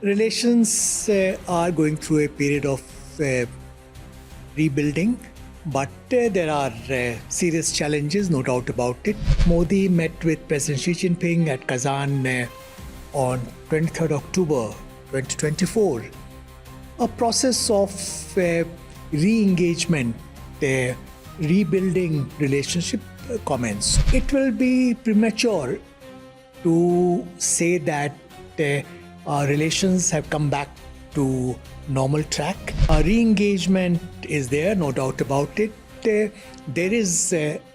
Relations are going through a period of rebuilding, but there are serious challenges, no doubt about it. Modi met with President Xi Jinping at Kazan on 23rd October 2024. A process of re-engagement, rebuilding relationship comments. It will be premature to say that our relations have come back to normal track. Re-engagement is there, no doubt about it. There is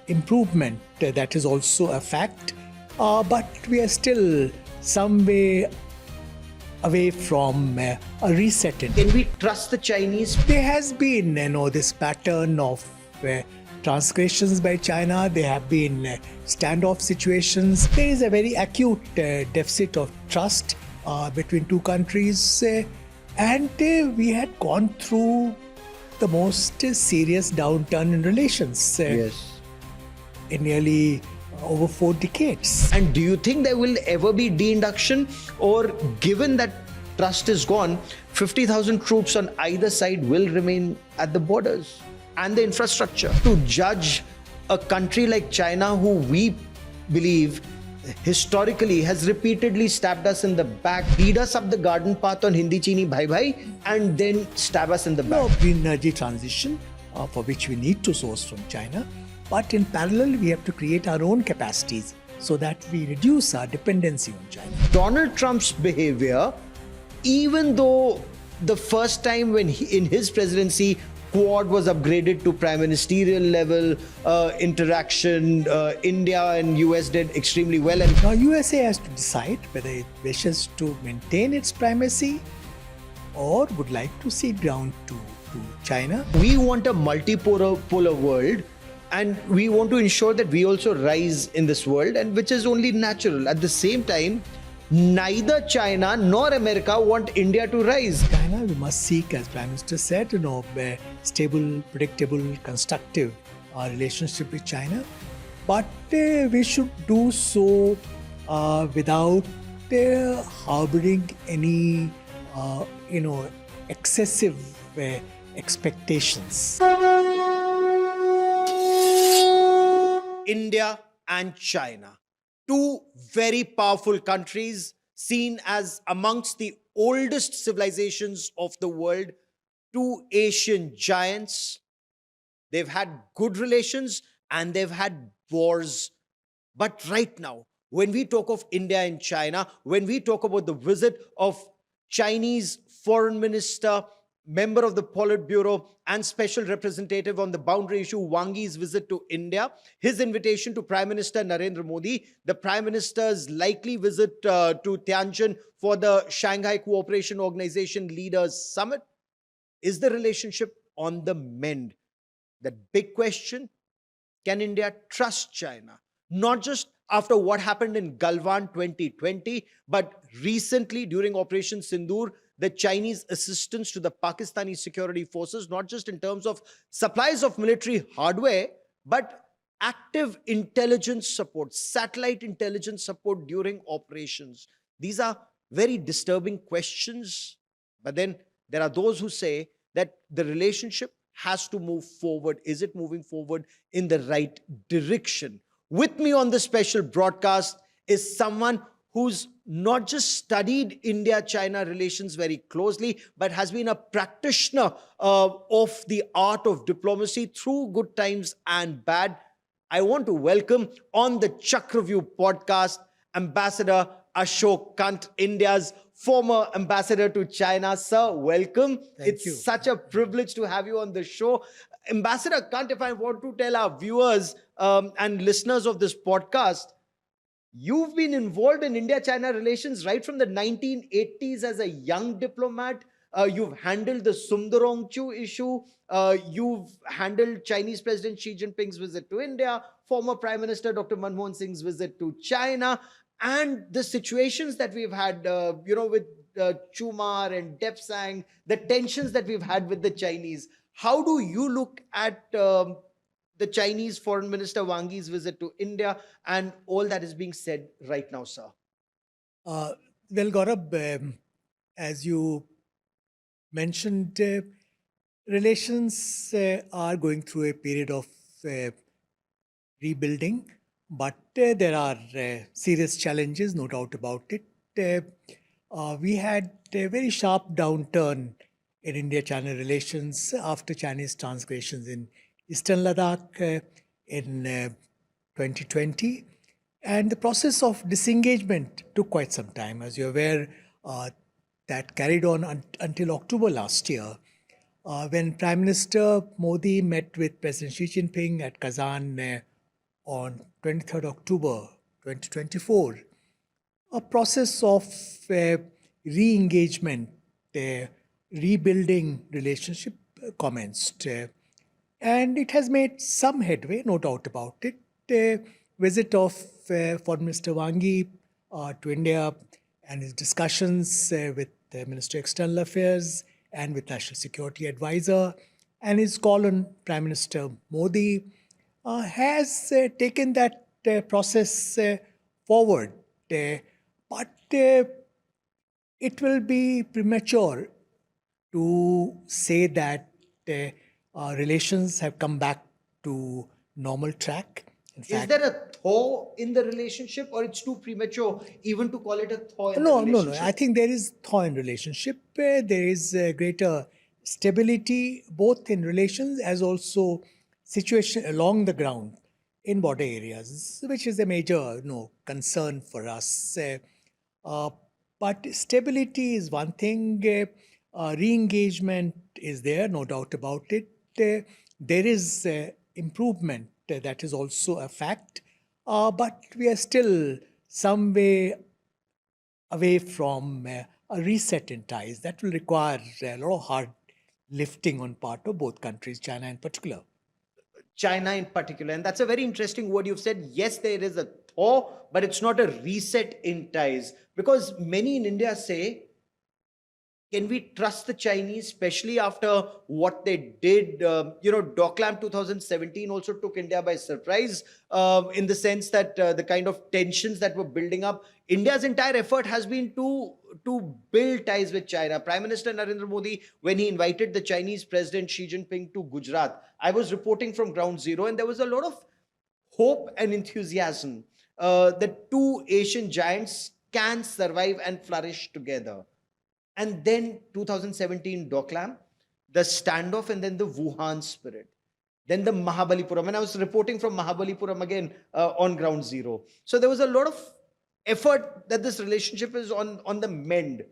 improvement, that is also a fact, but we are still some way away from a resetting. Can we trust the Chinese? There has been, this pattern of transgressions by China. There have been standoff situations. There is a very acute deficit of trust between two countries, and we had gone through the most serious downturn in relations in nearly over 4 decades. And do you think there will ever be de-induction, or given that trust is gone, 50,000 troops on either side will remain at the borders and the infrastructure? To judge a country like China, who we believe historically has repeatedly stabbed us in the back, lead us up the garden path on Hindi Chini Bhai Bhai, and then stab us in the back. No, green energy transition, for which we need to source from China. But in parallel, we have to create our own capacities so that we reduce our dependency on China. Donald Trump's behavior, even though the first time when in his presidency, Quad was upgraded to prime ministerial level interaction, India and US did extremely well. And now USA has to decide whether it wishes to maintain its primacy or would like to cede ground to China. We want a multipolar world, and we want to ensure that we also rise in this world, and which is only natural. At the same time, neither China nor America want India to rise. China, we must seek, as Prime Minister said, a stable, predictable, constructive relationship with China. But we should do so without harboring any, excessive expectations. India and China, two very powerful countries seen as amongst the oldest civilizations of the world, two Asian giants. They've had good relations and they've had wars. But right now, when we talk of India and China, when we talk about the visit of Chinese Foreign Minister, member of the Politburo and special representative on the boundary issue, Wang Yi's visit to India, his invitation to Prime Minister Narendra Modi, the Prime Minister's likely visit to Tianjin for the Shanghai Cooperation Organization Leaders Summit. Is the relationship on the mend? That big question, can India trust China? Not just after what happened in Galwan 2020, but recently during Operation Sindoor, the Chinese assistance to the Pakistani security forces, not just in terms of supplies of military hardware, but active intelligence support, satellite intelligence support during operations. These are very disturbing questions. But then there are those who say that the relationship has to move forward. Is it moving forward in the right direction? With me on this special broadcast is someone who's not just studied India-China relations very closely, but has been a practitioner of the art of diplomacy through good times and bad. I want to welcome on the Chakravyuh Podcast, Ambassador Ashok Kantha, India's former ambassador to China. Sir, welcome. Thank you. It's such a privilege to have you on the show. Ambassador Kantha, if I want to tell our viewers and listeners of this podcast, you've been involved in India-China relations right from the 1980s as a young diplomat. You've handled the Sumdorong issue. You've handled Chinese President Xi Jinping's visit to India, former Prime Minister Dr. Manmohan Singh's visit to China, and the situations that we've had, with Chumar and Depsang, the tensions that we've had with the Chinese. How do you look at the Chinese Foreign Minister Wang Yi's visit to India and all that is being said right now, sir? Well, Gaurav, As you mentioned, relations are going through a period of uh, rebuilding, but there are serious challenges, no doubt about it. We had a very sharp downturn in India-China relations after Chinese transgressions in Eastern Ladakh in 2020. And the process of disengagement took quite some time. As you're aware, that carried on until October last year, when Prime Minister Modi met with President Xi Jinping at Kazan on 23rd October 2024. A process of re-engagement, uh, rebuilding relationship commenced. And it has made some headway, no doubt about it. Visit of Foreign Minister Wang Yi to India and his discussions with the Minister of External Affairs and with National Security Advisor and his call on Prime Minister Modi has taken that process forward. But it will be premature to say that relations have come back to normal track. In Is fact, there a thaw in the relationship, or it's too premature even to call it a thaw in the no, no, no. relationship? I think there is thaw in relationship. There is greater stability both in relations as also situation along the ground in border areas, which is a major concern for us. Uh, but stability is one thing. Re-engagement is there, no doubt about it. There is improvement that is also a fact. But we are still some way away from a reset in ties. That will require a lot of hard lifting on part of both countries, China in particular. China in particular. And that's a very interesting word you've said. Yes, there is a thaw, but it's not a reset in ties. Because many in India say, can we trust the Chinese, especially after what they did? Doklam 2017 also took India by surprise in the sense that the kind of tensions that were building up. India's entire effort has been to build ties with China. Prime Minister Narendra Modi, when he invited the Chinese President Xi Jinping to Gujarat, I was reporting from ground zero, and there was a lot of hope and enthusiasm that two Asian giants can survive and flourish together. And then 2017 Doklam, the standoff, and then the Wuhan spirit, then the Mahabalipuram. And I was reporting from Mahabalipuram again on ground zero. So there was a lot of effort that this relationship is on the mend,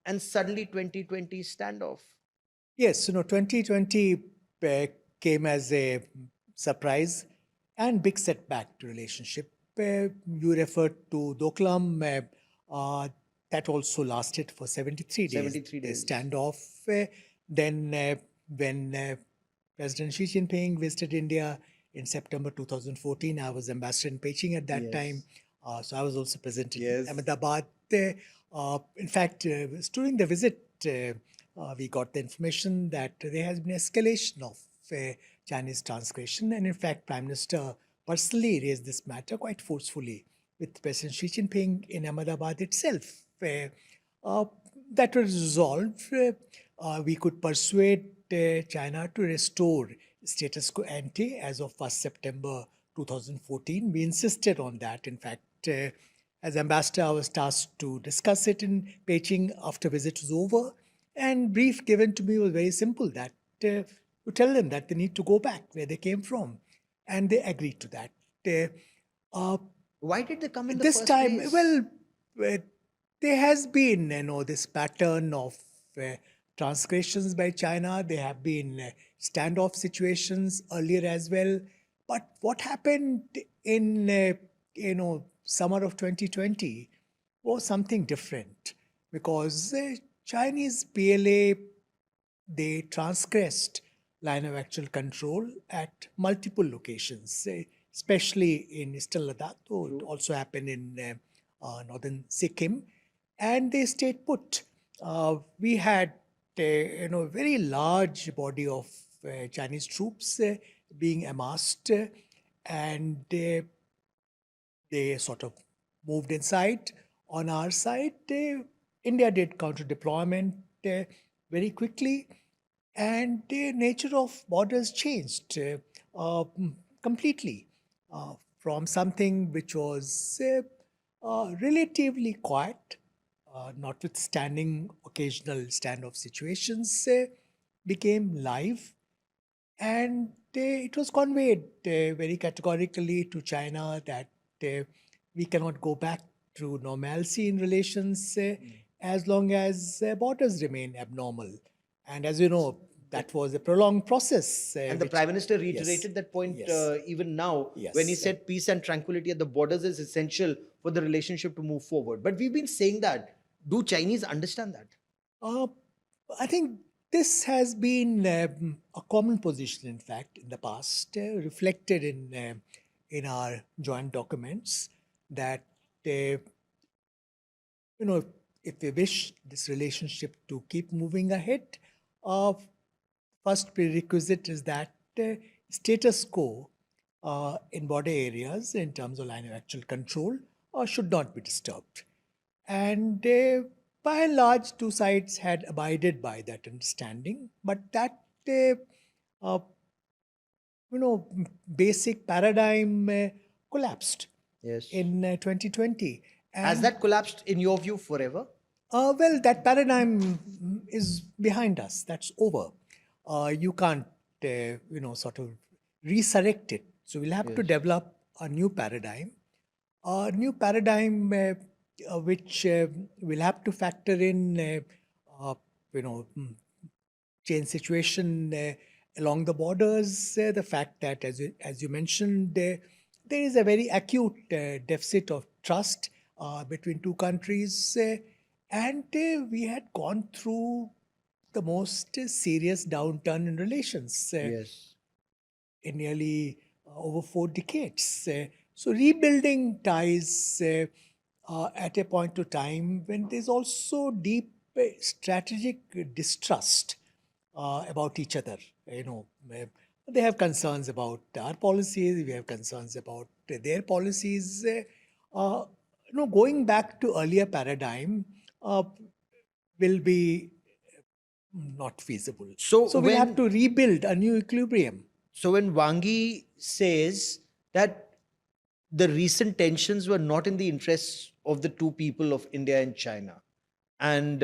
and suddenly 2020 standoff. Yes, 2020 came as a surprise and big setback to relationship. You referred to Doklam. That also lasted for 73 days. 73 days. The standoff. Then when President Xi Jinping visited India in September 2014, I was ambassador in Beijing at that Yes. time. So I was also present in Yes. Ahmedabad. In fact, during the visit, we got the information that there has been escalation of Chinese transgression, and in fact, Prime Minister personally raised this matter quite forcefully with President Xi Jinping in Ahmedabad itself. Uh, that was resolved. We could persuade China to restore status quo ante as of 1st September 2014. We insisted on that. In fact, as ambassador, I was tasked to discuss it in Beijing after visit was over. And brief given to me was very simple, that to tell them that they need to go back where they came from. And they agreed to that. Why did they come in the This first time, place? well, there has been, this pattern of transgressions by China. There have been standoff situations earlier as well. But what happened in, summer of 2020 was something different, because Chinese PLA, they transgressed line of actual control at multiple locations, especially in Eastern Ladakh, though it also happened in northern Sikkim, and they stayed put. We had a very large body of Chinese troops being amassed, and they sort of moved inside. On our side, India did counter deployment very quickly, and the nature of borders changed completely from something which was relatively quiet, notwithstanding occasional standoff situations, became live, and it was conveyed very categorically to China that we cannot go back to normalcy in relations as long as borders remain abnormal. And as you know, that was a prolonged process. And the Which, Prime Minister yes, reiterated that point yes, even now when he yes. said peace and tranquility at the borders is essential for the relationship to move forward. But we've been saying that. Do Chinese understand that? Uh, I think this has been a common position, in fact, in the past, reflected in our joint documents that if we wish this relationship to keep moving ahead, uh, first prerequisite is that status quo in border areas in terms of line of actual control should not be disturbed. And by and large, two sides had abided by that understanding, but that uh, basic paradigm collapsed Yes. in 2020. Has And that collapsed in your view forever? well, that paradigm is behind us. That's over. You can't, sort of resurrect it. So we'll have to Yes. develop a new paradigm which will have to factor in, you know, mm, change situation along the borders. The fact that, as you mentioned, there is a very acute deficit of trust between two countries, and we had gone through the most serious downturn in relations Yes. in nearly over 4 decades. So rebuilding ties at a point of time when there's also deep strategic distrust about each other. They have concerns about our policies. We have concerns about their policies. Going back to earlier paradigm uh, will be not feasible. So So we'll have when to rebuild a new equilibrium. so when Wang Yi says that the recent tensions were not in the interests of the two people of India and China, and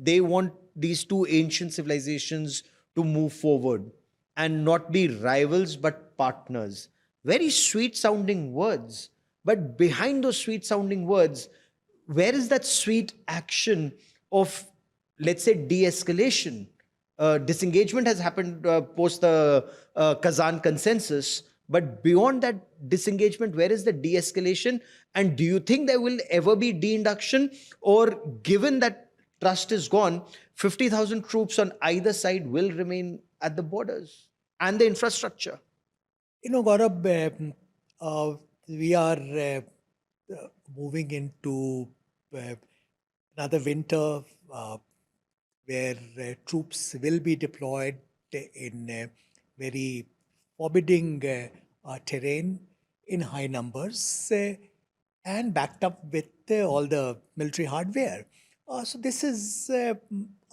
they want these two ancient civilizations to move forward and not be rivals but partners. Very sweet sounding words, but behind those sweet sounding words, where is that sweet action of, let's say, de-escalation? Disengagement has happened post the Kazan consensus. But beyond that disengagement, where is the de escalation? And do you think there will ever be de induction? Or given that trust is gone, 50,000 troops on either side will remain at the borders and the infrastructure? Gaurav, we are moving into uh, another winter where troops will be deployed in very forbidding terrain in high numbers and backed up with all the military hardware. So this is a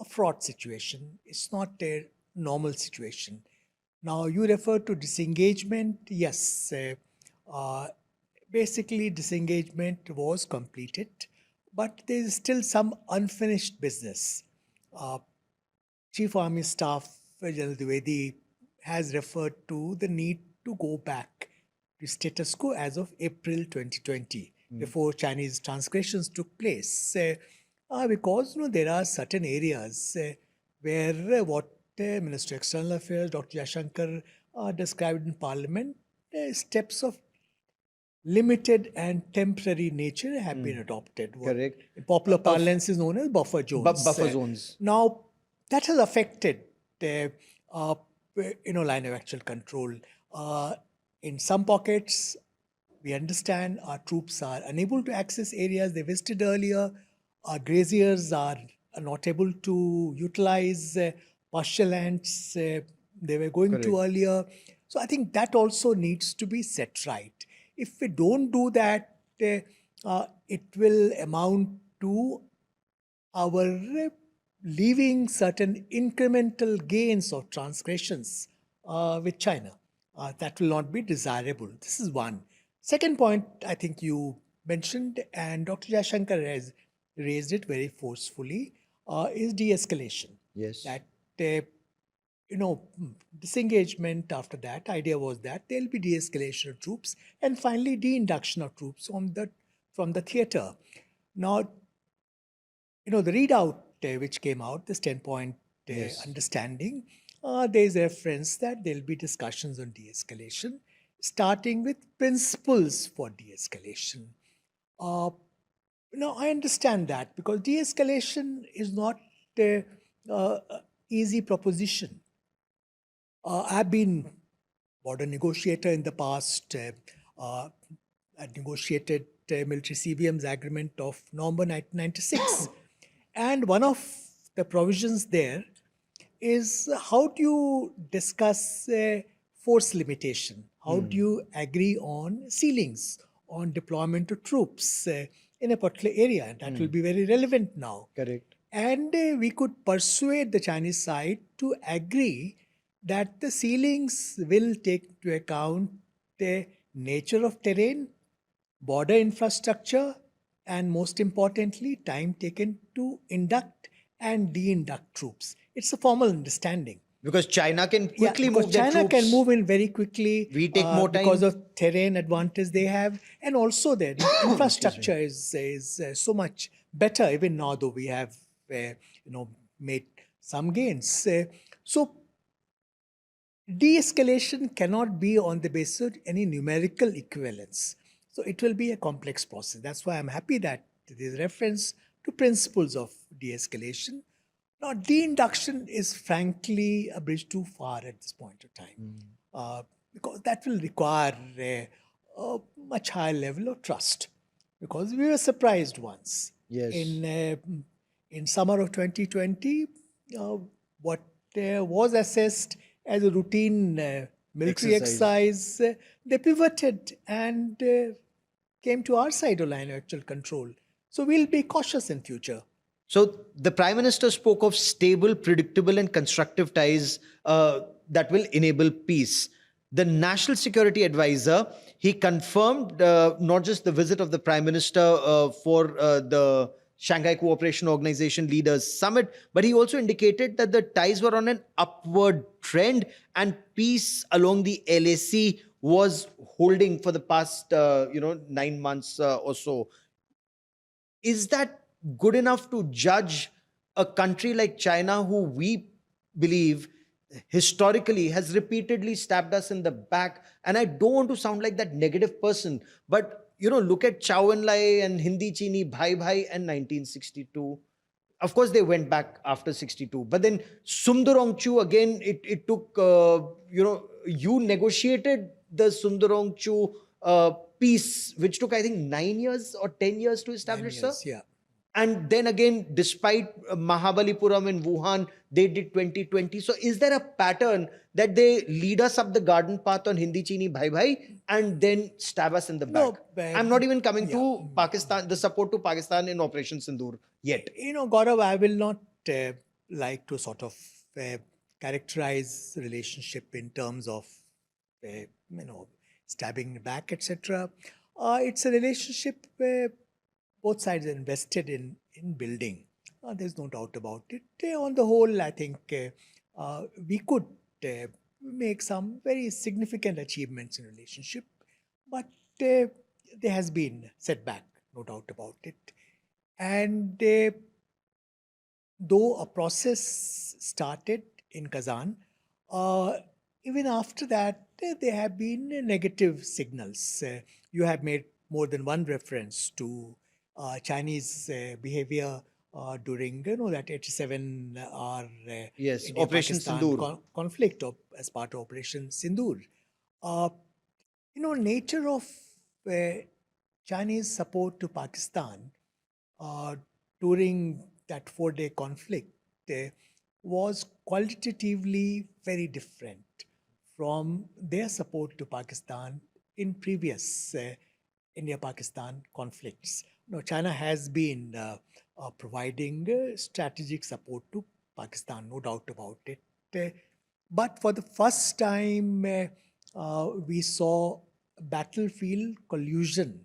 fraught situation. It's not a normal situation. Now, you refer to disengagement. Yes, uh, basically, disengagement was completed, but there is still some unfinished business. Uh, Chief Army Staff General Dwivedi has referred to the need to go back to status quo as of April 2020, before Chinese transgressions took place. Because there are certain areas where what Minister of External Affairs Dr. Jaishankar described in Parliament, steps of limited and temporary nature have been adopted. What Correct. in popular Of parlance is known as buffer zones. buffer zones. Now, that has affected the line of actual control. In some pockets, we understand our troops are unable to access areas they visited earlier. Our graziers are not able to utilize pasture lands they were going to Correct. earlier. So I think that also needs to be set right. If we don't do that, it will amount to our leaving certain incremental gains or transgressions with China. That will not be desirable. This is one. Second point, I think you mentioned, and Dr. Jayashankar has raised it very forcefully, is de escalation. Yes. That disengagement after that idea was that there'll be de-escalation of troops and finally de-induction of troops from the theater. Now, the readout which came out, this 10-point Yes. understanding, there is a reference that there'll be discussions on de-escalation, starting with principles for de-escalation. I understand that because de-escalation is not an easy proposition. I've been border negotiator in the past. I negotiated military CVM's agreement of November 1996. And one of the provisions there is how do you discuss force limitation? How do you agree on ceilings, on deployment of troops in a particular area? And that will be very relevant now. Correct. And we could persuade the Chinese side to agree that the ceilings will take into account the nature of terrain, border infrastructure, and most importantly, time taken to induct and de-induct troops. It's a formal understanding. Because China can quickly because move their China troops. can move in very quickly. We take more time. Because of terrain advantage they have, and also their infrastructure is so much better. Even now, though we have made some gains. So de-escalation cannot be on the basis of any numerical equivalence. So it will be a complex process. That's why I'm happy that there is reference to principles of de-escalation. Now, de-induction is frankly a bridge too far at this point of time, because that will require a much higher level of trust. Because we were surprised once. Yes. In summer of 2020, what was assessed as a routine military exercise, they pivoted and came to our side of line of actual control. So we'll be cautious in future. So the Prime Minister spoke of stable, predictable and constructive ties that will enable peace. The National Security Advisor, he confirmed not just the visit of the Prime Minister for the Shanghai Cooperation Organization Leaders Summit, but he also indicated that the ties were on an upward trend and peace along the LAC was holding for the past 9 months or so. Is that good enough to judge a country like China, who we believe historically has repeatedly stabbed us in the back? And I don't want to sound like that negative person, but look at Chow and Lai and Hindi Chini Bhai Bhai and 1962. Of course, they went back after 62. But then Sumdorong Chu, again, it took, you negotiated the Sumdorong Chu peace, which took, I think, 9 years or 10 years to establish, 9 years, sir? yeah. And then again, despite Mahabalipuram and Wuhan, they did 2020. So is there a pattern that they lead us up the garden path on Hindi Chini Bhai Bhai and then stab us in the back? I'm not even coming to Pakistan, the support to Pakistan in Operation Sindoor yet. Gaurav, I will not like to sort of characterize relationship in terms of, stabbing back, etc. It's a relationship where both sides are invested in building. There's no doubt about it. On the whole, I think we could make some very significant achievements in relationship, but there has been setback, no doubt about it. And though a process started in Kazan, even after that, there have been negative signals. You have made more than one reference to Chinese behavior during that 87-hour Yes, India Operation Pakistan Sindoor. conflict as part of Operation Sindoor. Nature of Chinese support to Pakistan during that 4-day conflict was qualitatively very different from their support to Pakistan in previous India-Pakistan conflicts. China has been providing strategic support to Pakistan, no doubt about it. But for the first time, we saw battlefield collusion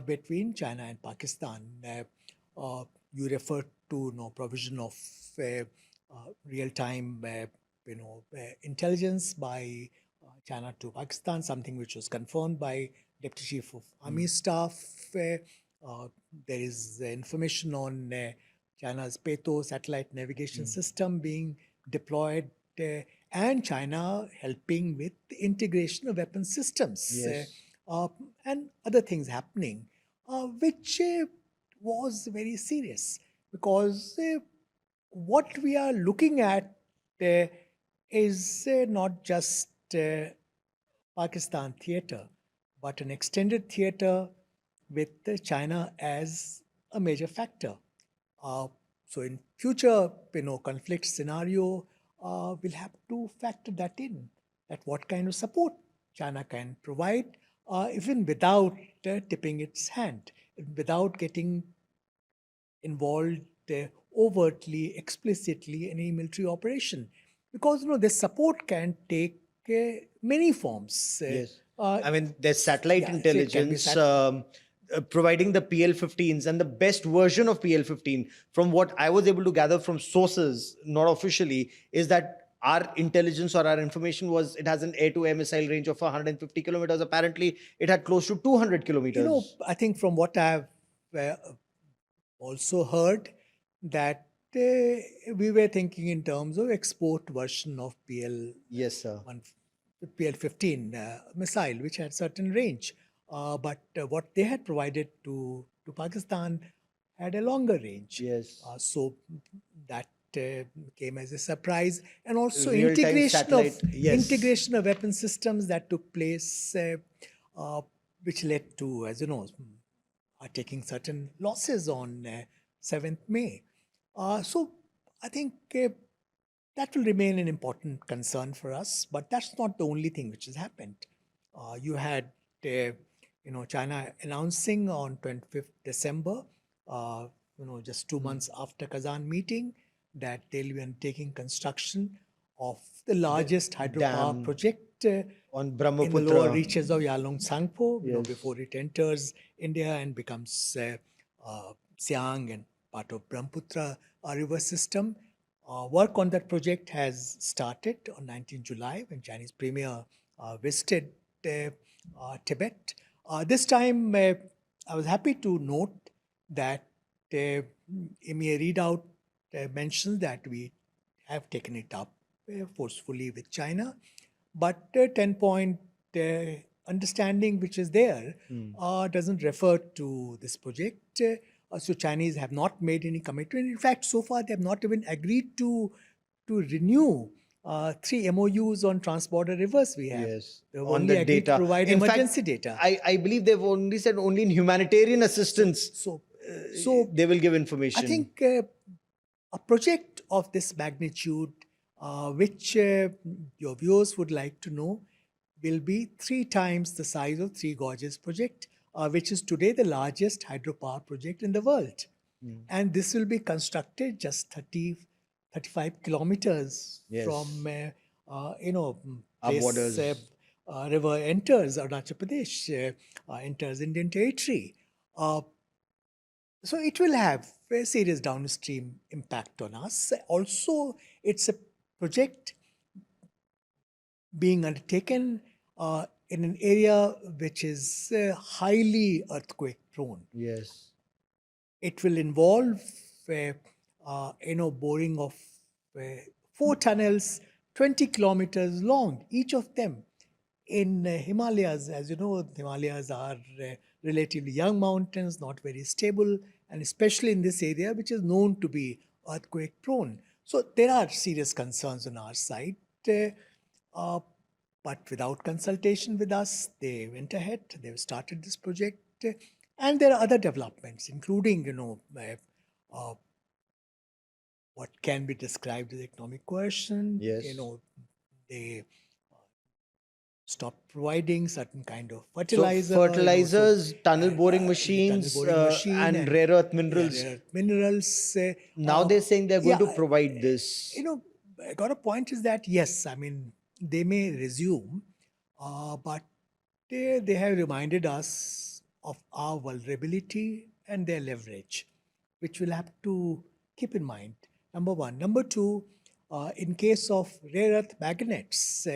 between China and Pakistan. You referred to provision of real-time intelligence by China to Pakistan, something which was confirmed by Deputy Chief of Army Staff. Uh, there is information on China's PETO satellite navigation system being deployed, and China helping with the integration of weapon systems. Yes. And other things happening, which was very serious, because what we are looking at is not just Pakistan theatre, but an extended theatre with China as a major factor. So in future, conflict scenario, we'll have to factor that in, that what kind of support China can provide, even without tipping its hand, without getting involved overtly, explicitly in any military operation. Because, this support can take many forms. Yes. I mean, there's satellite yeah, so it can be intelligence providing the PL-15s and the best version of PL-15. From what I was able to gather from sources, not officially, is that our intelligence or our information was it has an air-to-air missile range of 150 kilometers. Apparently, it had close to 200 kilometers. I think from what I have also heard, that we were thinking in terms of export version of Yes, sir. PL-15 missile, which had certain range. But what they had provided to Pakistan had a longer range. Yes. So that came as a surprise. And also Real-time satellite, yes. integration of weapon systems that took place, which led to, as you know, taking certain losses on 7th May. So I think that will remain an important concern for us, but that's not the only thing which has happened. You had, China announcing on 25th December, just 2 months after Kazan meeting, that they'll be undertaking construction of the largest hydropower dam project on in the Brahmaputra. lower reaches of Yalong Sangpo, Yes. before it enters India and becomes Siang and part of Brahmaputra river system. Work on that project has started on 19 July when Chinese Premier visited Tibet. This time, I was happy to note that EMEA readout mentions that we have taken it up forcefully with China, but 10-point understanding which is there doesn't refer to this project. So Chinese have not made any commitment. In fact, so far they have not even agreed to renew 3 MOUs on transborder rivers we have. Yes, They've on only the agreed data. to provide In fact, emergency data. I believe they've only said only in humanitarian assistance. So They will give information. I think a project of this magnitude, which your viewers would like to know, will be 3 times the size of Three Gorges project, which is today the largest hydropower project in the world. And this will be constructed just 35 kilometers Yes. from, Our place borders. river enters Arunachal Pradesh, enters Indian territory. So it will have a serious downstream impact on us. Also, it's a project being undertaken in an area which is highly earthquake prone. Yes. It will involve, boring of 4 tunnels, 20 kilometers long, each of them in Himalayas. As you know, the Himalayas are relatively young mountains, not very stable, and especially in this area, which is known to be earthquake prone. So there are serious concerns on our side. But without consultation with us, they went ahead, they've started this project. And there are other developments, including, what can be described as economic coercion. Yes. They stop providing certain kind of So fertilizer, fertilizers, tunnel boring the tunnel machines, boring machine, and and rare earth yeah, minerals. rare earth minerals. Now they're saying they're going Yeah, to provide this. you know, I got a point is that yes, I mean they may resume, but they have reminded us of our vulnerability and their leverage, which we'll have to keep in mind. Number one. Number two, in case of rare earth magnets,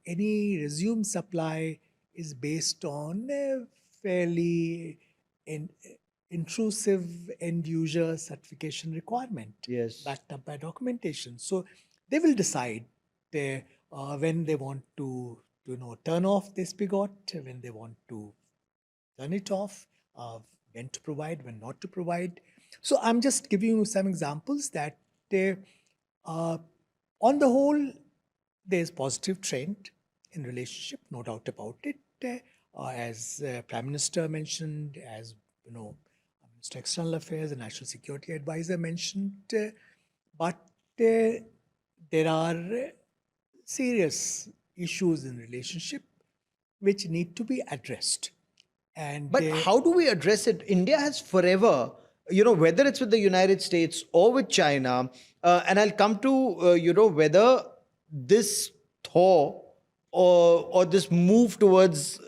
any resumed supply is based on a fairly in, intrusive end user certification requirement Yes. backed up by documentation. So they will decide when they want to turn off this spigot, when they want to turn it off, when to provide, when not to provide. So I'm just giving you some examples that uh, on the whole, there's positive trend in relationship, no doubt about it. As Prime Minister mentioned, as Minister External Affairs and National Security Advisor mentioned, but there are serious issues in relationship which need to be addressed. And But how do we address it? India has forever, whether it's with the United States or with China, and I'll come to, whether this thaw or this move towards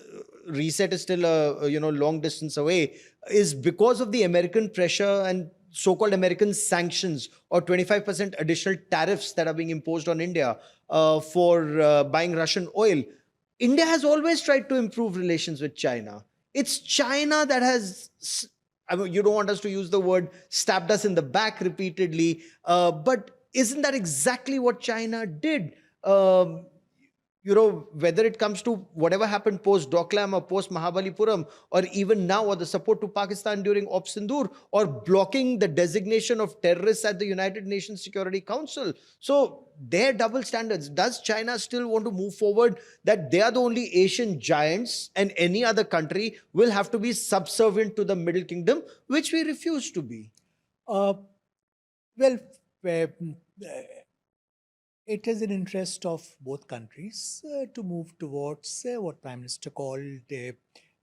reset is still a long distance away, is because of the American pressure and so-called American sanctions or 25% additional tariffs that are being imposed on India for buying Russian oil. India has always tried to improve relations with China. It's China that has, I mean, you don't want us to use the word stabbed us in the back repeatedly, but isn't that exactly what China did? Whether it comes to whatever happened post Doklam or post Mahabalipuram, or even now, or the support to Pakistan during Operation Sindoor, or blocking the designation of terrorists at the United Nations Security Council. So, their double standards. Does China still want to move forward that they are the only Asian giants and any other country will have to be subservient to the Middle Kingdom, which we refuse to be? uh, well, uh, it is in interest of both countries to move towards what Prime Minister called, you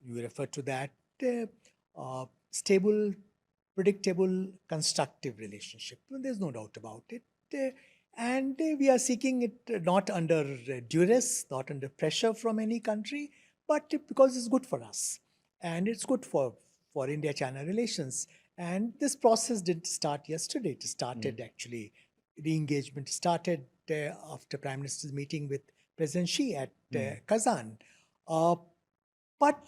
refer to that, stable, predictable, constructive relationship. Well, there's no doubt about it. And we are seeking it not under duress, not under pressure from any country, but because it's good for us. And it's good for India-China relations. And this process didn't start yesterday. It started actually, the engagement started after Prime Minister's meeting with President Xi at Kazan. But,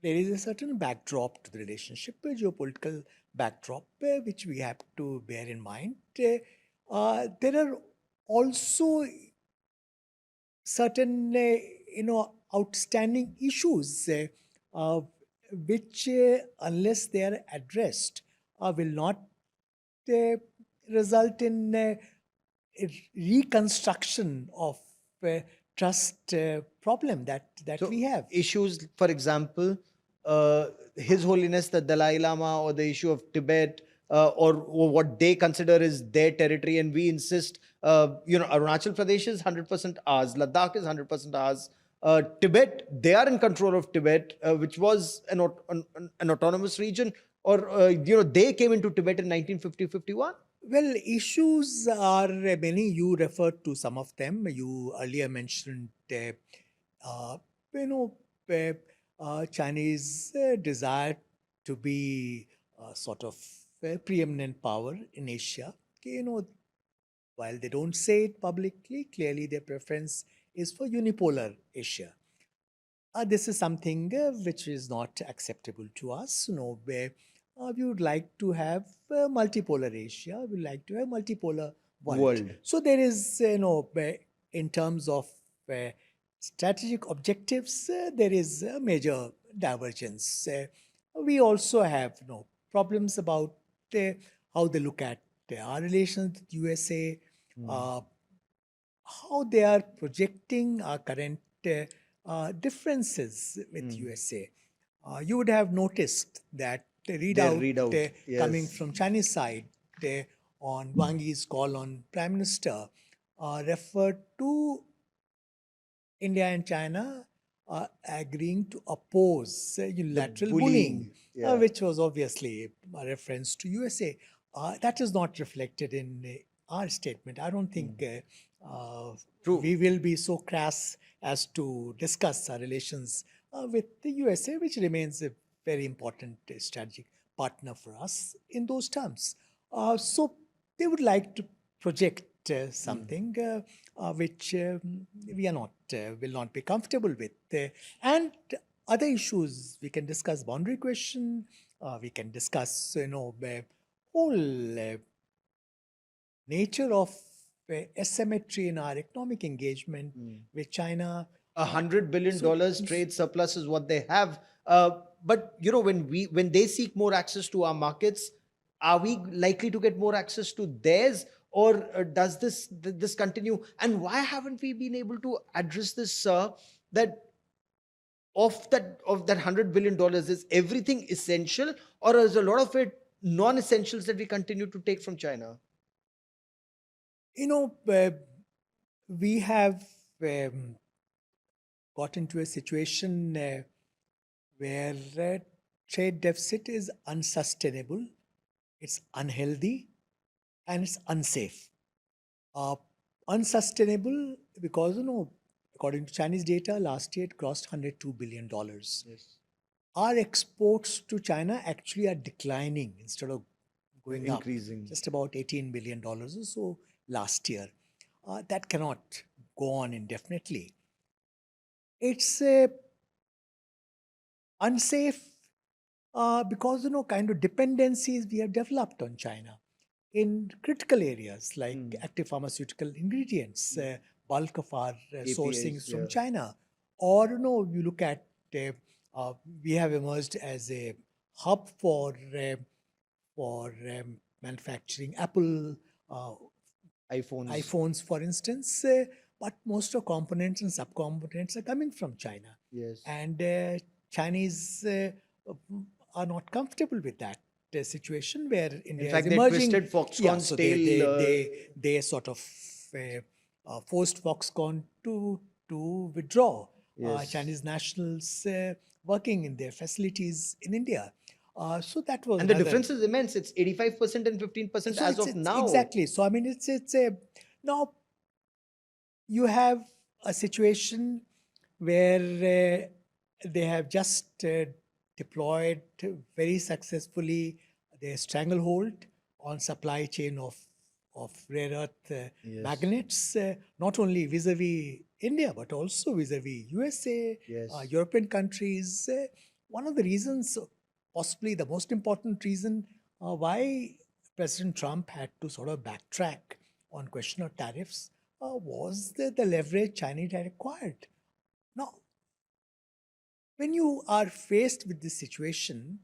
there is a certain backdrop to the relationship, a geopolitical backdrop, which we have to bear in mind. There are also certain, outstanding issues which, unless they are addressed, will not result in a reconstruction of trust problem that we have. Issues, for example, His Holiness the Dalai Lama, or the issue of Tibet, or what they consider is their territory, and we insist, Arunachal Pradesh is 100% ours, Ladakh is 100% ours. Tibet, they are in control of Tibet, which was an autonomous region, or they came into Tibet in 1950-51. Well, issues are many. You referred to some of them. You earlier mentioned, you know, Chinese desire to be sort of a preeminent power in Asia. While they don't say it publicly, clearly their preference is for unipolar Asia. This is something which is not acceptable to us. Where we would like to have multipolar Asia, we would like to have multipolar world. So there is, in terms of strategic objectives, there is a major divergence. We also have problems about how they look at our relations with USA, how they are projecting our current differences with USA. You would have noticed that the readout, coming from Chinese side on Wang Yi's call on Prime Minister referred to India and China agreeing to oppose unilateral bullying, which was obviously a reference to USA. That is not reflected in our statement. I don't think we will be so crass as to discuss our relations with the USA, which remains a very important strategic partner for us in those terms. So they would like to project something which we are not will not be comfortable with, and other issues we can discuss. Boundary question, we can discuss the whole nature of asymmetry in our economic engagement with China. $100 billion trade surplus is what they have. But when they seek more access to our markets, are we likely to get more access to theirs, or does this continue? And why haven't we been able to address this, that of that $100 billion, is everything essential, or is a lot of it non-essentials that we continue to take from China? We have got into a situation where trade deficit is unsustainable, it's unhealthy, and it's unsafe. Unsustainable because, according to Chinese data, last year it crossed $102 billion. Yes. Our exports to China actually are declining instead of going increasing. Up, just about $18 billion or so last year. That cannot go on indefinitely. It's unsafe because, kind of dependencies we have developed on China in critical areas like active pharmaceutical ingredients, bulk of our sourcing is from China. Or, you look at, we have emerged as a hub for manufacturing Apple iPhones, for instance, but most of components and subcomponents are coming from China. Yes. And Chinese are not comfortable with that situation where India is emerging. In fact, they twisted Foxconn's tail. They sort of forced Foxconn to withdraw. Yes. Chinese nationals working in their facilities in India. So that was, and the difference is immense. It's 85% and 15% so as of now. Exactly. So I mean, it's a now you have a situation where they have just deployed very successfully their stranglehold on supply chain of rare earth magnets, not only vis-a-vis India but also vis-a-vis USA, European countries. One of the reasons, possibly the most important reason why President Trump had to sort of backtrack on question of tariffs was the leverage China had acquired. Now, when you are faced with this situation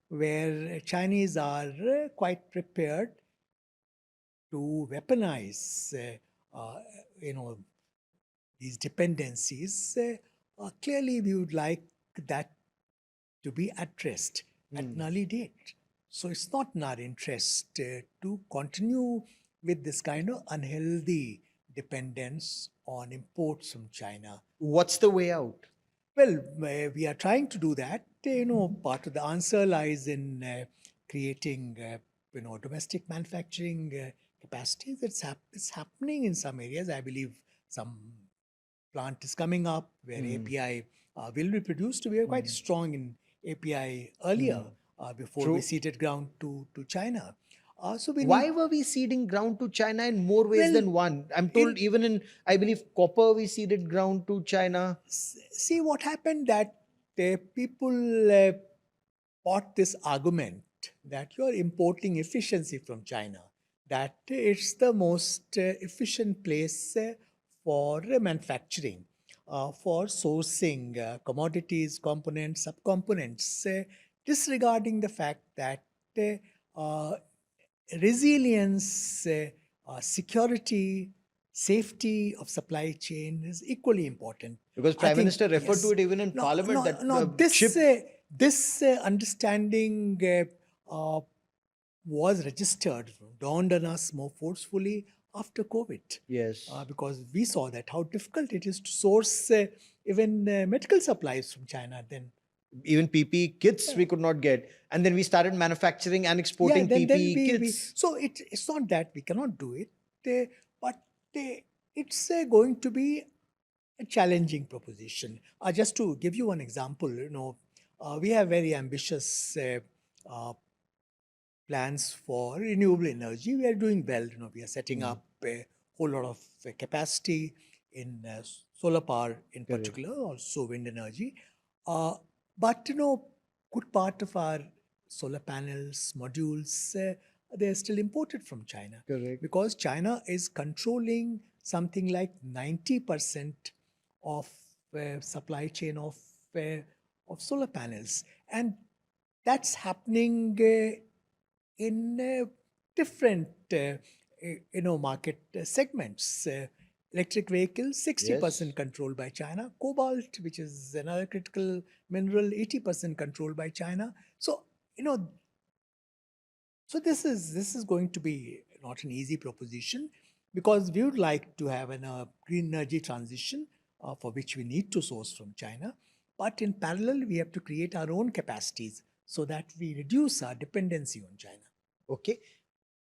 where Chinese are quite prepared to weaponize, these dependencies, clearly we would like that to be addressed at an early date. So it's not in our interest to continue with this kind of unhealthy dependence on imports from China. What's the way out? Well, we are trying to do that. Part of the answer lies in creating, domestic manufacturing capacities. It's happening in some areas. I believe some plant is coming up where API will be produced. We are quite strong in API earlier before we ceded ground to China. Why were we ceding ground to China in more ways than one? I'm told even in, I believe, copper we ceded ground to China. See what happened, that people bought this argument that you're importing efficiency from China, that it's the most efficient place for manufacturing, for sourcing commodities, components, subcomponents, disregarding the fact that resilience, security, safety of supply chain is equally important. Because Prime Minister referred to it even in Parliament. This understanding was registered, dawned on us more forcefully after COVID. Yes. Because we saw that how difficult it is to source even medical supplies from China then. Even PPE kits we could not get. And then we started manufacturing and Yeah, exporting then PPE we kits. so it's not that we cannot do it, but it's going to be a challenging proposition. Just to give you one example, we have very ambitious uh, plans for renewable energy. We are doing well. We are setting up a whole lot of capacity in solar power in Correct. particular, also wind energy. Uh, but good part of our solar panels, modules, they are still imported from China Correct. because China is controlling something like 90% of supply chain of solar panels, and that's happening in different market segments. Electric vehicles, 60% Yes. controlled by China. Cobalt, which is another critical mineral, 80% controlled by China. So you know, so this is going to be not an easy proposition because we would like to have a green energy transition for which we need to source from China. But in parallel, we have to create our own capacities so that we reduce our dependency on China. Okay.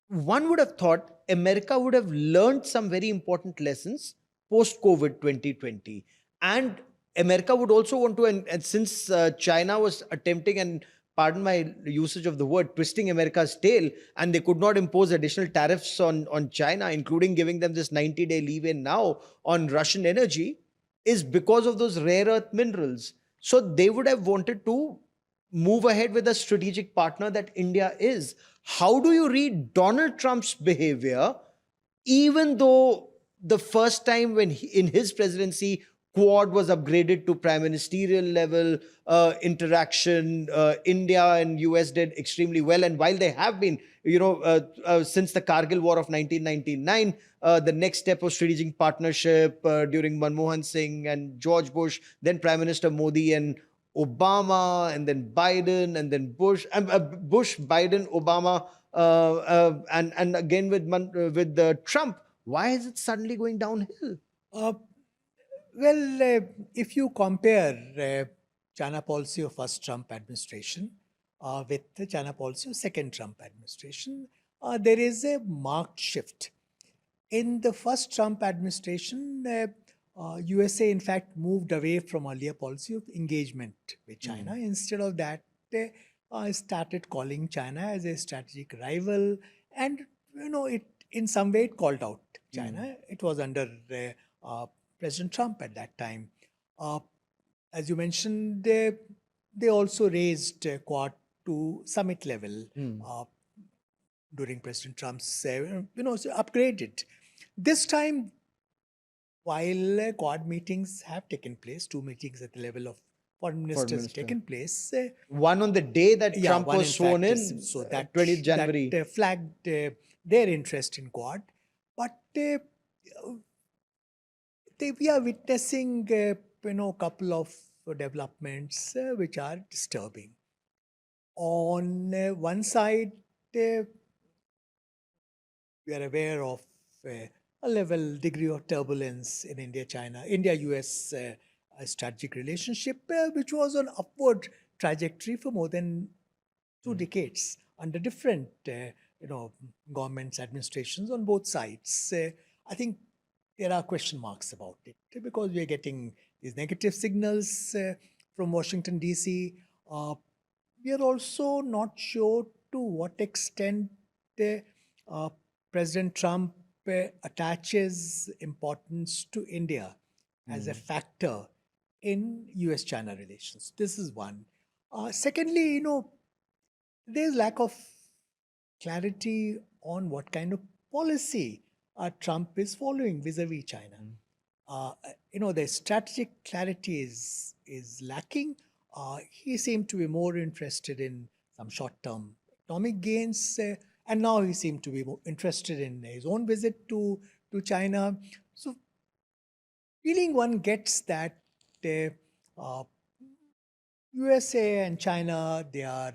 One would have thought America would have learned some very important lessons post COVID 2020. And America would also want to, and since China was attempting, and pardon my usage of the word, twisting America's tail, and they could not impose additional tariffs on China, including giving them this 90-day leeway now on Russian energy, is because of those rare earth minerals. So they would have wanted to move ahead with a strategic partner that India is. How do you read Donald Trump's behavior, even though the first time when in his presidency, Quad was upgraded to prime ministerial level interaction, India and US did extremely well. And while they have been, since the Kargil War of 1999, the next step of strategic partnership during Manmohan Singh and George Bush, then Prime Minister Modi and Obama, and then Biden, and then Bush, Biden, Obama, and again with Trump. Why is it suddenly going downhill? Uh, well, if you compare China policy of first Trump administration with the China policy of second Trump administration, there is a marked shift. In the first Trump administration, USA in fact moved away from earlier policy of engagement with China. Instead of that, they started calling China as a strategic rival, and it in some way it called out China. It was under President Trump at that time. Uh, as you mentioned, they also raised Quad to summit level during President Trump's, so upgraded. This time, while Quad meetings have taken place, two meetings at the level of foreign Foreign ministers minister. taken place. One on the day that Yeah, Trump one was in sworn fact in, is, so that 20th January. that flagged their interest in Quad, but we are witnessing couple of developments which are disturbing. On one side, we are aware of a level degree of turbulence in India-US strategic relationship, which was on upward trajectory for more than 2 decades under different, governments, administrations on both sides. I think there are question marks about it because we are getting these negative signals from Washington D.C. We are also not sure to what extent uh, President Trump attaches importance to India as a factor in US China relations. This is one. Secondly, there's lack of clarity on what kind of policy Trump is following vis-a-vis China. The strategic clarity is lacking. He seemed to be more interested in some short-term economic gains, and now he seemed to be more interested in his own visit to China. So, feeling one gets that uh, USA and China, they are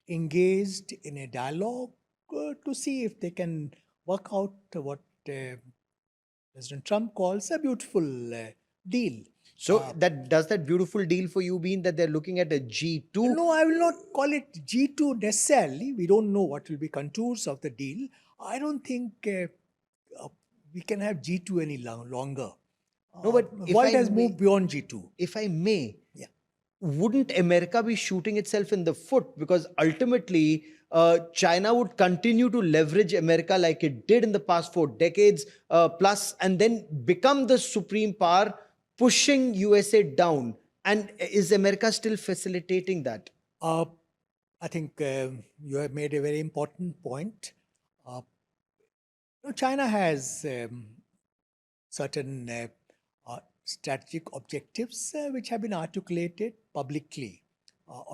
engaged in a dialogue to see if they can work out what President Trump calls a beautiful deal. So that does that beautiful deal for you mean that they're looking at a G2? No, I will not call it G2 necessarily. We don't know what will be contours of the deal. I don't think we can have G2 any longer. No, but if world I has may- moved beyond G2. If I may, Yeah. wouldn't America be shooting itself in the foot? Because ultimately, China would continue to leverage America like it did in the past 4 decades plus, and then become the supreme power, pushing USA down. And is America still facilitating that? Uh, I think you have made a very important point. China has certain strategic objectives which have been articulated publicly,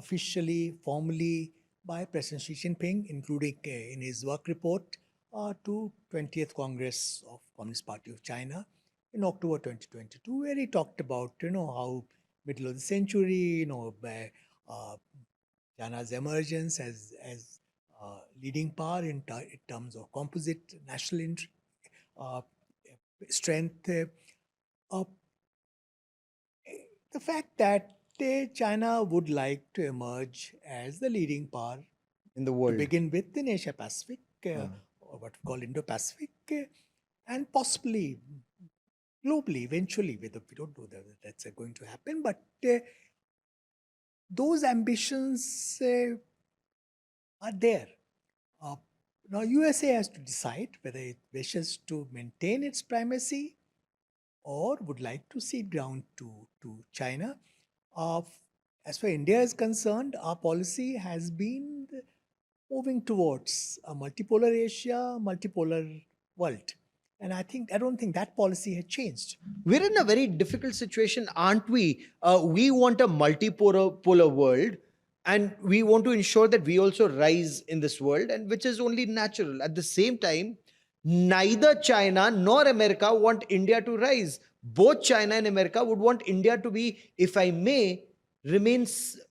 officially, formally by President Xi Jinping, including in his work report to 20th Congress of Communist Party of China in October 2022, where he talked about how middle of the century, China's emergence as leading power in terms of composite national uh, strength. Uh, the fact that China would like to emerge as the leading power In the to world. begin with in Asia Pacific, or what we call Indo-Pacific, and possibly globally eventually. We don't know that that's going to happen, but those ambitions are there. Now, USA has to decide whether it wishes to maintain its primacy or would like to cede ground to China. As far as India is concerned, our policy has been moving towards a multipolar Asia, multipolar world. And I don't think that policy has changed. We're in a very difficult situation, aren't we? We want a multipolar world, and we want to ensure that we also rise in this world, and which is only natural. At the same time, neither China nor America want India to rise. Both China and America would want India to be, if I may,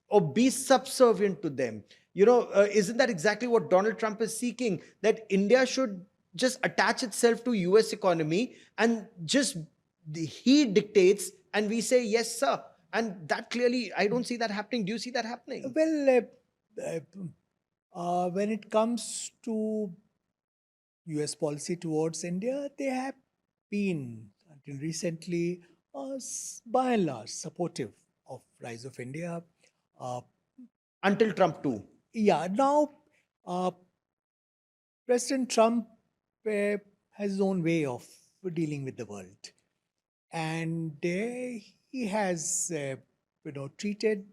or be subservient to them. Isn't that exactly what Donald Trump is seeking? That India should just attach itself to US economy and just he dictates and we say yes sir, and that clearly I don't see that happening. Do you see that happening? Well, when it comes to US policy towards India, they have been, until recently, by and large, supportive of rise of India. Until Trump too. Yeah, now President Trump has his own way of dealing with the world, and he has, treated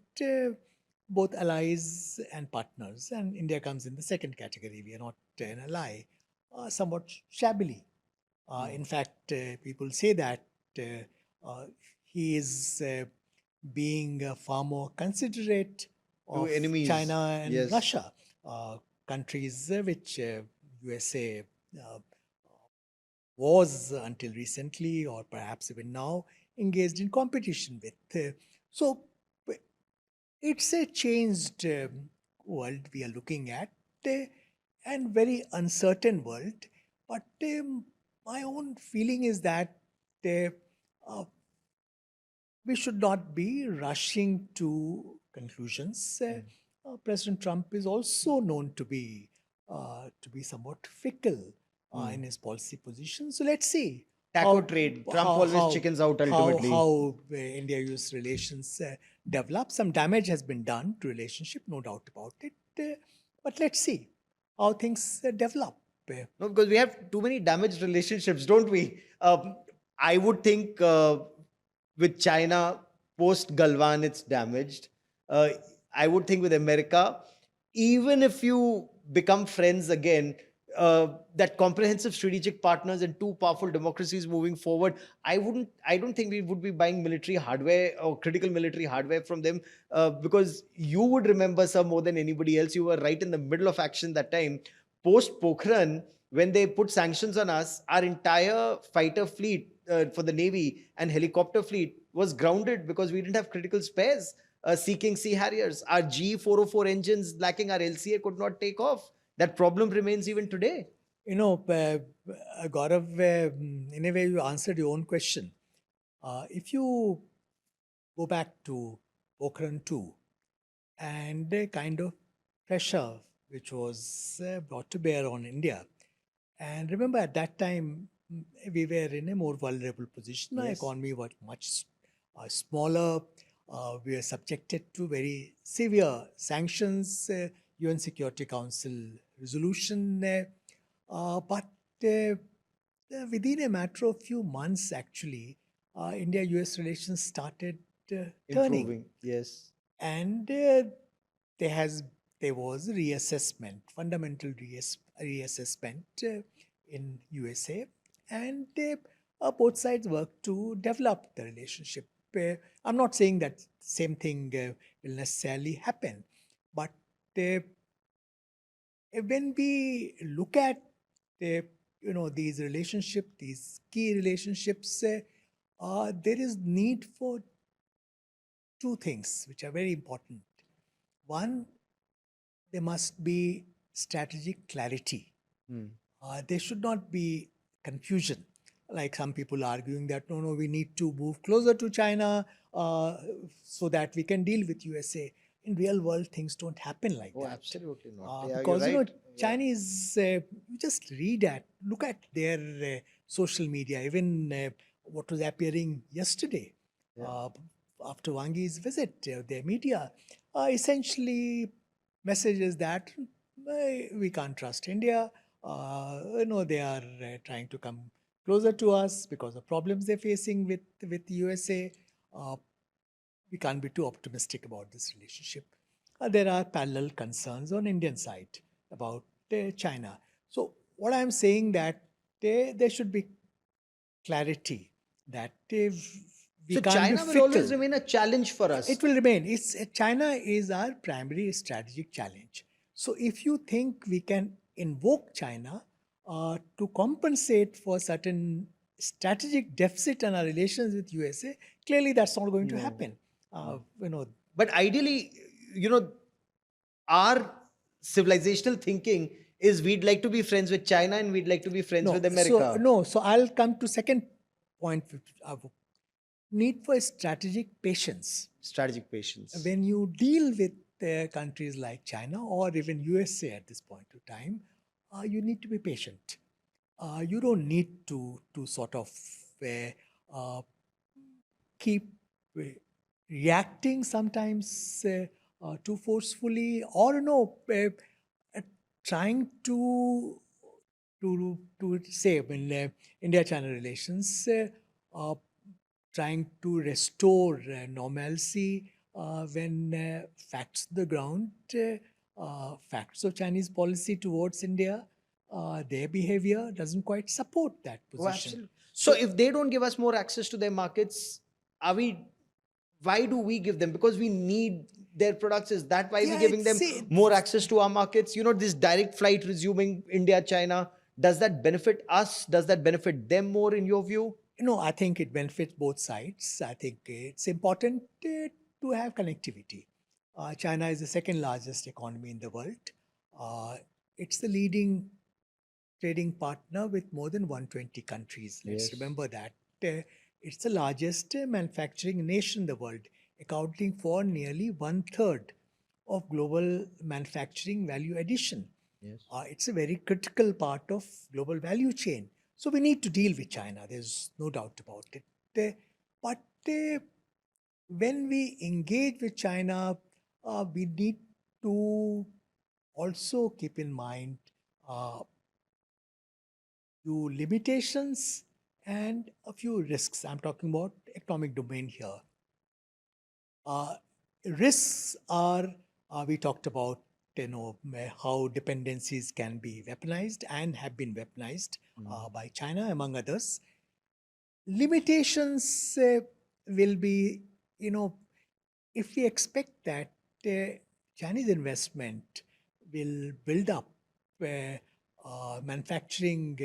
both allies and partners, and India comes in the second category. We are not an ally, somewhat shabbily. In fact, people say that he is being far more considerate of enemies. China and Yes. Russia, countries which USA was until recently, or perhaps even now, engaged in competition with. So it's a changed world we are looking at, and very uncertain world. But my own feeling is that uh, we should not be rushing to conclusions. President Trump is also known to be somewhat fickle in his policy position. So let's see. Taco trade. Trump always chickens out ultimately. How India-US relations develop. Some damage has been done to relationship, no doubt about it. But let's see how things develop. No, because we have too many damaged relationships, don't we? I would think with China, post-Galwan, it's damaged. I would think with America, even if you become friends again, that comprehensive strategic partners and two powerful democracies moving forward, I don't think we would be buying military hardware or critical military hardware from them, because you would remember, sir, more than anybody else, you were right in the middle of action that time. Post Pokhran, when they put sanctions on us, our entire fighter fleet for the Navy and helicopter fleet was grounded because we didn't have critical spares. Seeking Sea Harriers, our G404 engines lacking our LCA could not take off. That problem remains even today. Gaurav, in a way, you answered your own question. If you go back to Pokhran 2 and the kind of pressure which was brought to bear on India, and remember at that time, we were in a more vulnerable position. Our Yes. economy was much smaller. We were subjected to very severe sanctions, UN Security Council resolution. But within a matter of few months, actually, India-US relations started turning, Improving. Yes. and there has there was reassessment, fundamental reassessment in USA, and both sides worked to develop the relationship. I'm not saying that same thing will necessarily happen, but uh, when we look at these relationships, these key relationships, there is need for two things which are very important. One, there must be strategic clarity. Hmm. There should not be confusion. Like some people arguing that no, we need to move closer to China so that we can deal with USA. In real world, things don't happen like Oh, that. absolutely not. Yeah, you're Because right. Yeah. Chinese, you just look at their social media, even what was appearing yesterday Yeah. after Wang Yi's visit, their media, essentially messages that we can't trust India. They are trying to come closer to us because of problems they're facing with USA. Uh, we can't be too optimistic about this relationship. There are parallel concerns on Indian side about China. So what I'm saying that there should be clarity that if we So can't be China will always fickle. remain a challenge for us. It will remain. China is our primary strategic challenge. So if you think we can invoke China to compensate for certain strategic deficit in our relations with USA, clearly that's not going to No. happen. But ideally, you know, our civilizational thinking is we'd like to be friends with China and we'd like to be friends with America. So I'll come to second point. Need for strategic patience. Strategic patience. When you deal with countries like China or even USA at this point of time, you need to be patient. You don't need to sort of uh, keep reacting sometimes too forcefully, or trying to say in India-China relations, trying to restore normalcy when facts on the ground, facts of Chinese policy towards India, their behavior doesn't quite support that Oh, position. absolutely. So if they don't give us more access to their markets, are we? Why do we give them? Because we need their products. Is that why we're giving them more access to our markets? This direct flight resuming India, China, does that benefit us? Does that benefit them more in your view? I think it benefits both sides. I think it's important to have connectivity. China is the second largest economy in the world. It's the leading trading partner with more than 120 countries. Let's Yes. remember that. It's the largest manufacturing nation in the world, accounting for nearly 1/3 of global manufacturing value addition. Yes. It's a very critical part of global value chain. So we need to deal with China. There's no doubt about it. But when we engage with China, we need to also keep in mind few limitations and a few risks. I'm talking about economic domain here. Uh, Risks are we talked about how dependencies can be weaponized and have been weaponized by China among others. Limitations will be if we expect that Chinese investment will build up manufacturing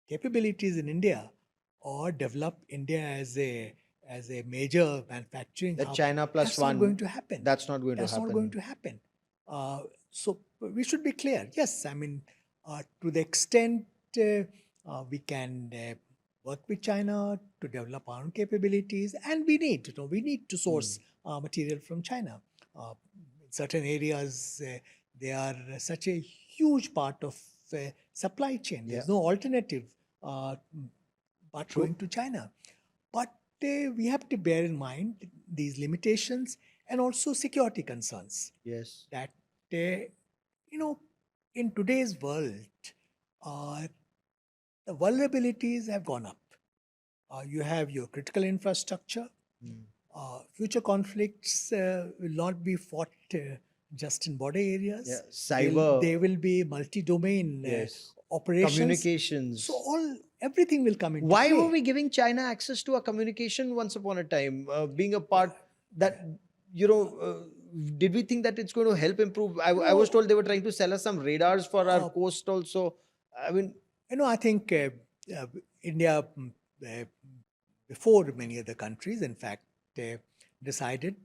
capabilities in India or develop India as a major manufacturing The hub, China plus that's one. not going to happen. That's not going That's to happen. not going to happen. So we should be clear. Yes, I mean, To the extent we can work with China to develop our own capabilities, and we need to source material from China. In certain areas, they are such a huge part of supply chain. There's no alternative uh, but going to China. But we have to bear in mind these limitations and also security concerns. Yes. That in today's world, uh, the vulnerabilities have gone up. You have your critical infrastructure. Future conflicts will not be fought just in border areas. Yeah, cyber. They will be multi-domain Yes. operations. Communications. So everything will come into Why play. were we giving China access to our communication once upon a time? Being a part that, did we think that it's going to help improve? I was told they were trying to sell us some radars for our coast also. I mean, I think India, before many other countries, in fact, decided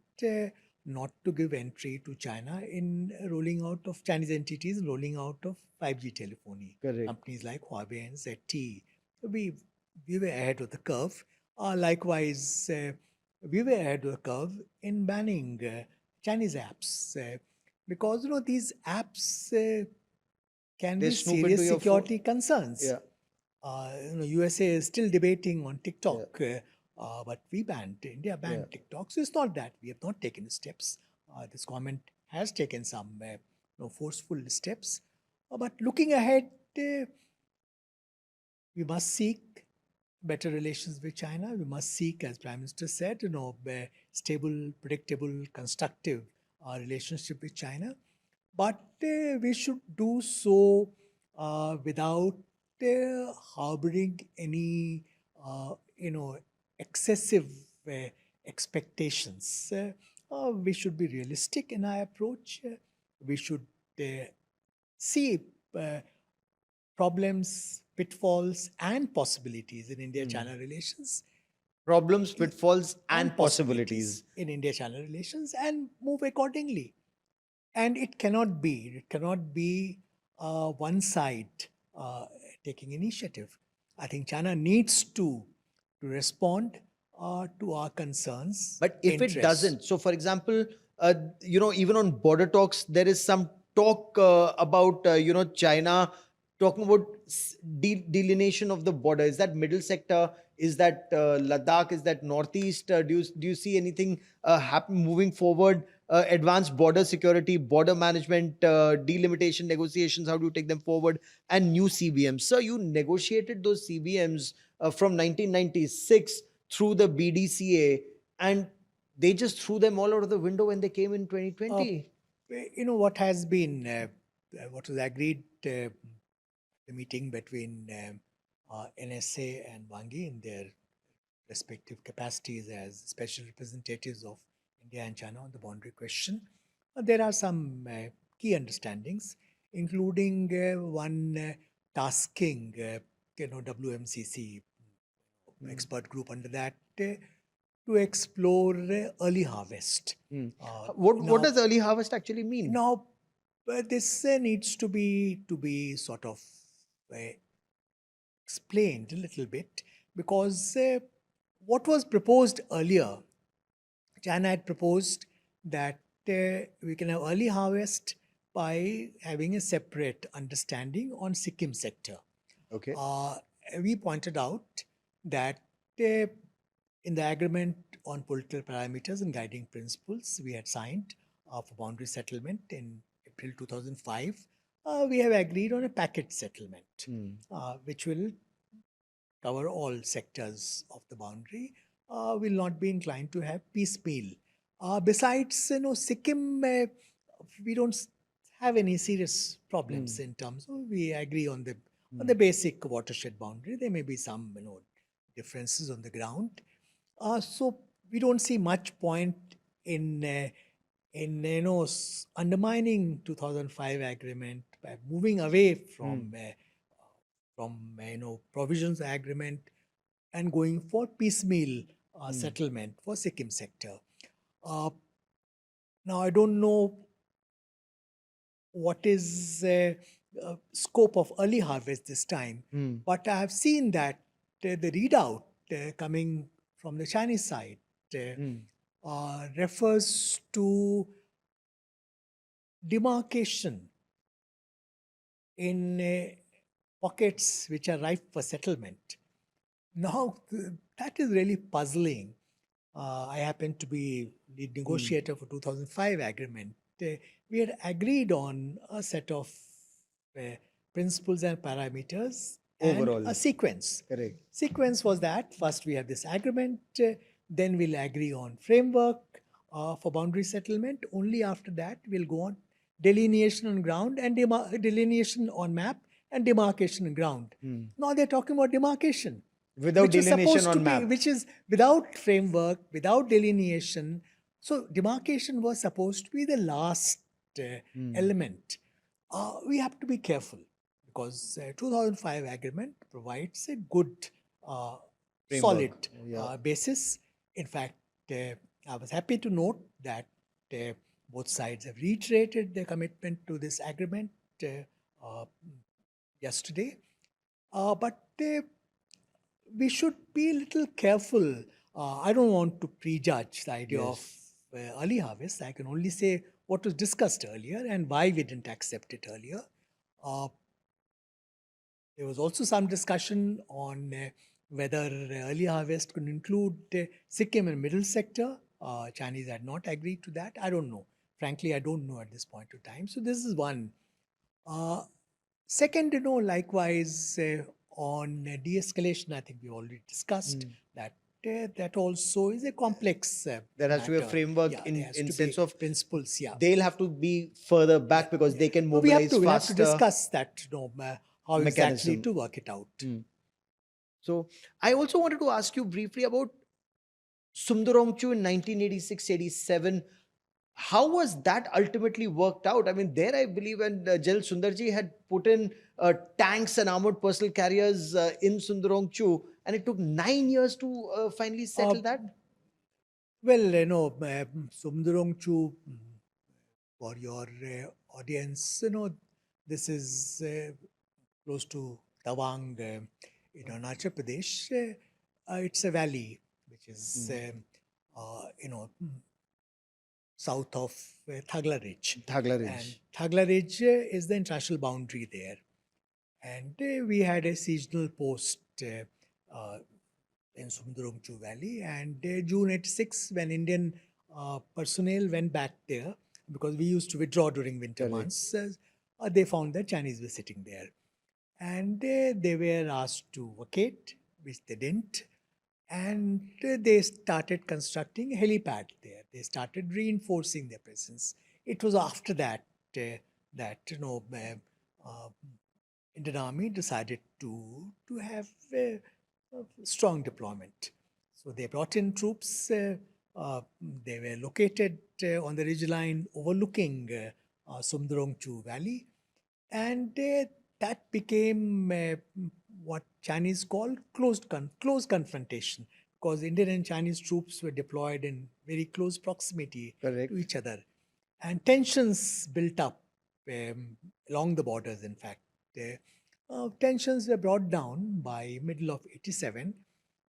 not to give entry to China in rolling out of Chinese entities, rolling out of 5G telephony. Correct. Companies like Huawei and ZTE. We were ahead of the curve. Likewise, we were ahead of the curve in banning Chinese apps because these apps can They be snoop into serious your security concerns. Yeah. USA is still debating on TikTok, but India banned TikTok. So it's not that we have not taken steps. This government has taken some forceful steps. But looking ahead, we must seek better relations with China. We must seek, as Prime Minister said, stable, predictable, constructive relationship with China. But we should do so without harboring any, excessive expectations. We should be realistic in our approach. We should see problems, pitfalls, and possibilities in India-China relations. Problems, pitfalls, and possibilities in India-China relations, and move accordingly. And it cannot be one side taking initiative. I think China needs to respond to our concerns. But if it doesn't, so for example, even on border talks, there is some talk about, China talking about delineation of the border. Is that middle sector? Is that Ladakh? Is that Northeast? Do you see anything happen moving forward? Advanced border security, border management, delimitation negotiations, how do you take them forward? And new CBMs. So you negotiated those CBMs from 1996 through the BDCA, and they just threw them all out of the window when they came in 2020. What has been, what was agreed, the meeting between NSA and Wang Yi in their respective capacities as special representatives of India and China on the boundary question. There are some key understandings, including one tasking, WMCC expert group under that to explore early harvest. What does early harvest actually mean? Now, this needs to be sort of explained a little bit, because what was proposed earlier, China had proposed that we can have early harvest by having a separate understanding on Sikkim sector. Okay. We pointed out that in the agreement on political parameters and guiding principles we had signed for boundary settlement in April 2005, we have agreed on a package settlement, which will cover all sectors of the boundary. Will not be inclined to have piecemeal. Besides, Sikkim, we don't have any serious problems in terms of, we agree on the basic watershed boundary. There may be some differences on the ground. So we don't see much point in undermining 2005 agreement by moving away from provisions agreement and going for piecemeal settlement for Sikkim sector. Now, I don't know what is scope of early harvest this time. But I have seen that the readout coming from the Chinese side refers to demarcation in pockets which are ripe for settlement. Now, that is really puzzling. I happen to be lead negotiator for 2005 agreement. We had agreed on a set of principles and parameters Overall. and a sequence. Correct. Sequence was that first we have this agreement, then we'll agree on framework for boundary settlement. Only after that we'll go on delineation on ground and delineation on map and demarcation on ground. Now they're talking about demarcation. Without which was delineation supposed to on be- map. Which is without framework, without delineation. So demarcation was supposed to be the last element. We have to be careful because 2005 agreement provides a good, solid basis. In fact, I was happy to note that both sides have reiterated their commitment to this agreement yesterday. But we should be a little careful. I don't want to prejudge the idea of early harvest. I can only say what was discussed earlier and why we didn't accept it earlier. There was also some discussion on whether early harvest could include Sikkim and middle sector. Chinese had not agreed to that. I don't know. Frankly, I don't know at this point of time. So this is one. Second, likewise on de-escalation, I think we already discussed that that also is a complex There has to be a matter. framework Yeah, in there has to sense be of principles. Yeah, they'll have to be further back because they can mobilize we have faster. to discuss that. How exactly Mechanism. to work it out. So I also wanted to ask you briefly about Sumdorong in 1986-87. How was that ultimately worked out? I mean, there I believe when Jal Sundarji had put in tanks and armored personal carriers in Sumdorong, and it took 9 years to finally settle that. Well, Sumdorong Chu, for your audience, this is close to Tawang, in Arunachal Pradesh. It's a valley which is, south of Thagla Ridge. Thagla Ridge. And Thagla Ridge is the international boundary there. And we had a seasonal post in Sumdorong Valley. And June 86, when Indian personnel went back there, because we used to withdraw during winter months, they found that Chinese were sitting there. And they were asked to vacate, which they didn't. And they started constructing a helipad there. They started reinforcing their presence. It was after that that Indian Army decided to have a strong deployment. So they brought in troops. They were located on the ridgeline overlooking Sumdorong Valley, and that became what Chinese call close confrontation, because Indian and Chinese troops were deployed in very close proximity to each other. And tensions built up along the borders, in fact. Tensions were brought down by middle of 87,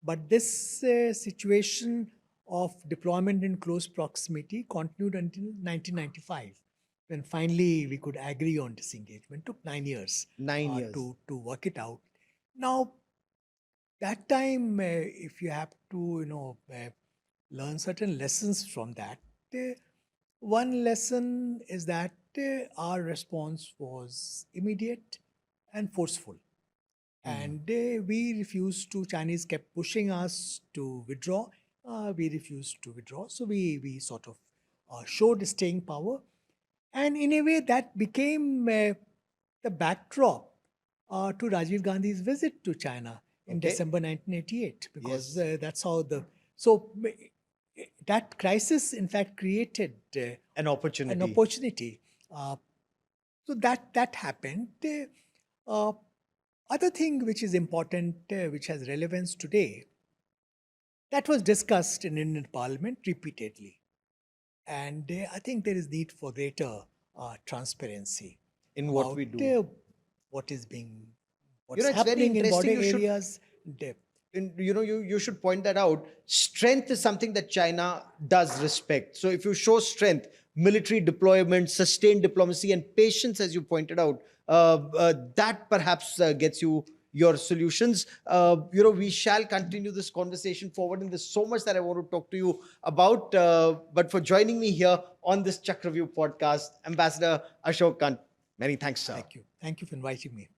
but this situation of deployment in close proximity continued until 1995. When finally we could agree on disengagement. Took 9 years. 9 years. To work it out. Now, that time, if you have to, learn certain lessons from that, one lesson is that our response was immediate and forceful. And we refused to, Chinese kept pushing us to withdraw. We refused to withdraw. So we sort of showed staying power. And in a way, that became the backdrop to Rajiv Gandhi's visit to China in December 1988, because that's how that crisis, in fact, created an opportunity. So that happened. Other thing which is important, which has relevance today, that was discussed in Indian Parliament repeatedly. And I think there is need for greater transparency in what we do. what is being, You know, what's it's very happening in border interesting. You should areas. you should point that out. Strength is something that China does respect. So if you show strength, military deployment, sustained diplomacy, and patience, as you pointed out, that perhaps gets you your solutions. We shall continue this conversation forward, and there's so much that I want to talk to you about. But for joining me here on this Chakravyuh podcast, Ambassador Ashok Kant, many thanks, sir. Thank you for inviting me.